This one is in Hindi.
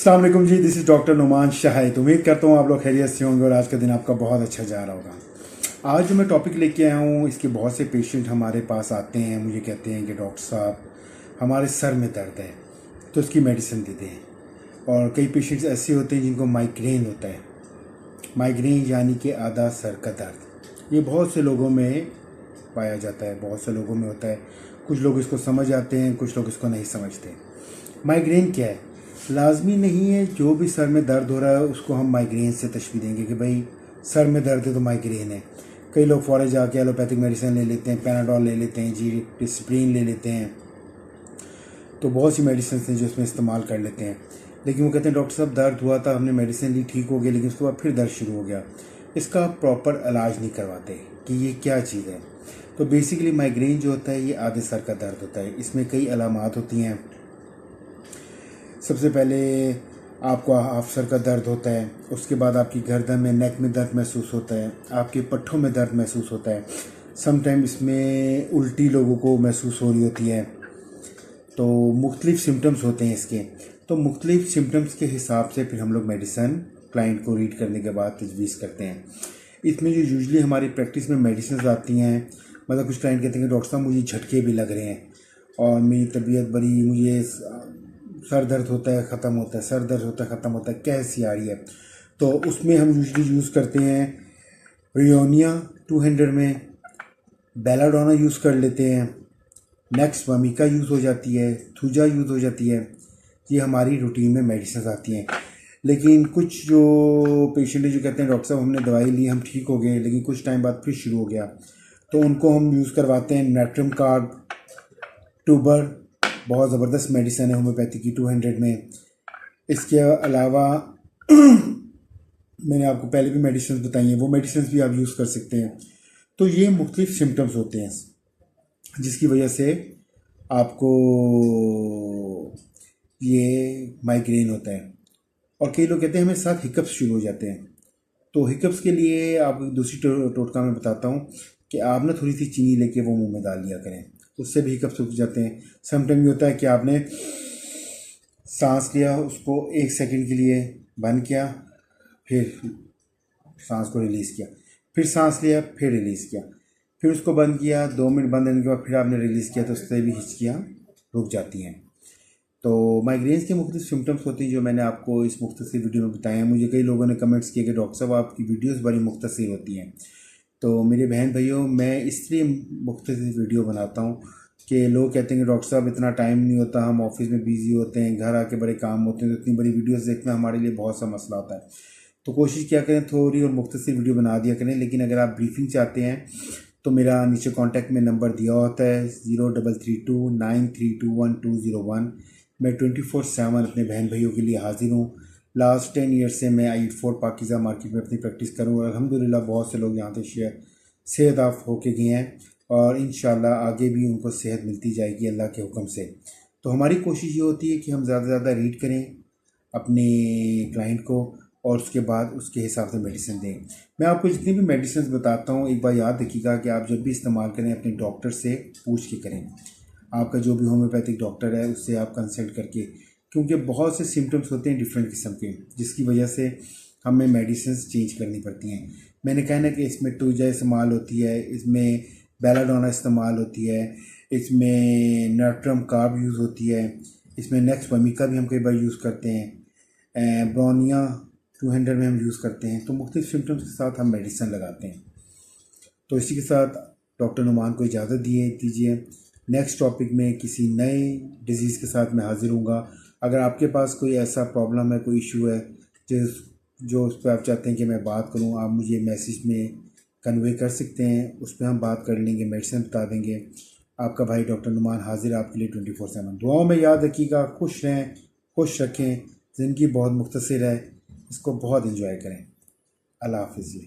अस्सलाम वालेकुम जी, this is doctor Numan Shahid. उम्मीद करता हूँ आप लोग खैरियत से होंगे और आज का दिन आपका बहुत अच्छा जा रहा होगा। आज जो मैं टॉपिक लेके आया हूँ, इसके बहुत से पेशेंट हमारे पास आते हैं, मुझे कहते हैं कि डॉक्टर साहब हमारे सर में दर्द है तो उसकी मेडिसिन देते हैं। और कई पेशेंट्स ऐसे होते हैं जिनको माइग्रेन होता है। माइग्रेन यानी कि आधा सर का दर्द, ये बहुत से लोगों में पाया जाता है, बहुत से लोगों में होता है। कुछ लोग इसको समझ आते हैं, कुछ लोग इसको नहीं समझते। माइग्रेन क्या है? लाजमी नहीं है जो भी सर में दर्द हो रहा है उसको हम माइग्रेन से तशबीह देंगे कि भाई सर में दर्द है तो माइग्रेन है। कई लोग फौरन जाके एलोपैथिक मेडिसिन ले लेते हैं, पैनाडोल ले लेते हैं, जी डिस्प्रिन ले लेते हैं, तो बहुत सी मेडिसिन हैं जो इसमें इस्तेमाल कर लेते हैं। लेकिन वो कहते हैं डॉक्टर साहब दर्द हुआ था, हमने मेडिसिन ली, ठीक हो गया, लेकिन उसके बाद फिर दर्द शुरू हो गया। इसका प्रॉपर इलाज नहीं करवाते कि ये क्या चीज़ है। तो बेसिकली माइग्रेन जो होता है ये आधे सर का दर्द होता है। इसमें कई अलामात होती हैं। सबसे पहले आपको हाफ सर का दर्द होता है, उसके बाद आपकी गर्दन में, नेक में दर्द महसूस होता है, आपके पट्ठों में दर्द महसूस होता है। समटाइम इसमें उल्टी लोगों को महसूस हो रही होती है। तो मुख्तलिफ सिम्टम्स होते हैं इसके। तो मुख्तलिफ सिम्टम्स के हिसाब से फिर हम लोग मेडिसिन क्लाइंट को रीड करने के बाद तजवीज़ करते हैं। इसमें जो यूजुअली हमारी प्रैक्टिस में मेडिसिन आती हैं, मतलब कुछ क्लाइंट कहते हैं कि डॉक्टर साहब मुझे झटके भी लग रहे हैं और मेरी तबीयत बड़ी, मुझे सर दर्द होता है ख़त्म होता है, सर दर्द होता है ख़त्म होता है, कैसी आ रही है। तो उसमें हम यूजुअली यूज़ करते हैं रियोनिया 200 में, बेलाडोना यूज़ कर लेते हैं, नेक्स्ट वमिका यूज़ हो जाती है, थूजा यूज़ हो जाती है। ये हमारी रूटीन में मेडिसिन आती हैं। लेकिन कुछ जो पेशेंट है जो कहते हैं डॉक्टर साहब हमने दवाई ली, हम ठीक हो गए, लेकिन कुछ टाइम बाद फिर शुरू हो गया, तो उनको हम यूज़ करवाते हैं नाट्रियम कार्ब ट्यूबर। बहुत ज़बरदस्त मेडिसिन है होम्योपैथी की 200 में। इसके अलावा मैंने आपको पहले भी मेडिसिन बताई हैं, वो मेडिसिन भी आप यूज़ कर सकते हैं। तो ये मुख्तलिफ सिम्टम्स होते हैं जिसकी वजह से आपको ये माइग्रेन होता है। और कई लोग कहते हैं हमें साथ हिकअप्स शुरू हो जाते हैं। तो हिकअप्स के लिए आप दूसरी टोटका में बताता हूँ कि आप ना थोड़ी सी चीनी लेके वो मुंह में डाल लिया करें, उससे भी हिकअप्स रुक जाते हैं। समटाइम ये होता है कि आपने सांस लिया, उसको 1 सेकंड के लिए बंद किया, फिर सांस को रिलीज़ किया, फिर सांस लिया, फिर रिलीज़ किया, फिर उसको बंद किया, 2 मिनट बंद करने के बाद फिर आपने रिलीज़ किया, तो उससे भी हिचकियाँ रुक जाती हैं। तो माइग्रेन्स के मुख्तलिफ सिम्टम्स होती हैं जो मैंने आपको इस मुख्तसर वीडियो में बताए हैं। मुझे कई लोगों ने कमेंट्स किए कि डॉक्टर साहब आपकी वीडियोस बड़ी मुख्तसर होती हैं। तो मेरे बहन भाइयों, मैं इसलिए मुख्तसर वीडियो बनाता हूँ कि लोग कहते हैं कि डॉक्टर साहब इतना टाइम नहीं होता, हम ऑफिस में बिज़ी होते हैं, घर आके बड़े काम होते हैं, तो इतनी बड़ी वीडियोज़ देखना हमारे लिए बहुत सा मसला होता है। तो कोशिश किया करें थोड़ी और मुख्तसर वीडियो बना दिया करें। लेकिन अगर आप ब्रीफिंग चाहते हैं तो मेरा नीचे कॉन्टैक्ट में नंबर दिया होता है 03329321 मैं 24/7 अपने बहन भाइयों के लिए हाजिर हूँ। लास्ट 10 ईयर से मैं I-84 पाकिज़ा मार्केट में अपनी प्रैक्टिस करूँ और अल्हम्दुलिल्लाह बहुत से लोग यहाँ से सेहत होके गए हैं और इंशाल्लाह आगे भी उनको सेहत मिलती जाएगी अल्लाह के हुक्म से। तो हमारी कोशिश ये होती है कि हम ज़्यादा से ज़्यादा रीड करें अपने क्लाइंट को और उसके बाद उसके हिसाब से मेडिसिन दें। मैं आपको जितनी भी मेडिसिन बताता हूँ एक बार याद रखिएगा कि आप जब भी इस्तेमाल करें अपने डॉक्टर से पूछ के करें। आपका जो भी होम्योपैथिक डॉक्टर है उससे आप कंसल्ट करके, क्योंकि बहुत से सिम्टम्स होते हैं डिफरेंट किस्म के, जिसकी वजह से हमें मेडिसिन चेंज करनी पड़ती हैं। मैंने कहा ना कि इसमें टूजा इस्तेमाल होती है, इसमें बेलाडोना इस्तेमाल होती है, इसमें नाट्रियम कार्ब यूज़ होती है, इसमें नेक्स्ट वमिका भी हम कई बार यूज़ करते हैं, ब्रोनिया 200 में हम यूज़ करते हैं। तो मुख्तलिफ सिम्टम्स के साथ हम मेडिसिन लगाते हैं। तो इसी के साथ डॉक्टर नुमान को इजाज़त दीजिए। नेक्स्ट टॉपिक में किसी नए डिज़ीज़ के साथ मैं हाजिर हूँगा। अगर आपके पास कोई ऐसा प्रॉब्लम है, कोई इशू है जो उस पर आप चाहते हैं कि मैं बात करूँ, आप मुझे मैसेज में कन्वे कर सकते हैं, उस पर हम बात कर लेंगे, मेडिसिन बता देंगे। आपका भाई डॉक्टर नुमान हाजिर है आपके लिए 24/7। दुआओं में याद रखिएगा, खुश रहें, खुश रखें। ज़िंदगी बहुत मुख्तसर है, इसको बहुत एंजॉय करें। अल्लाह हाफ़िज़।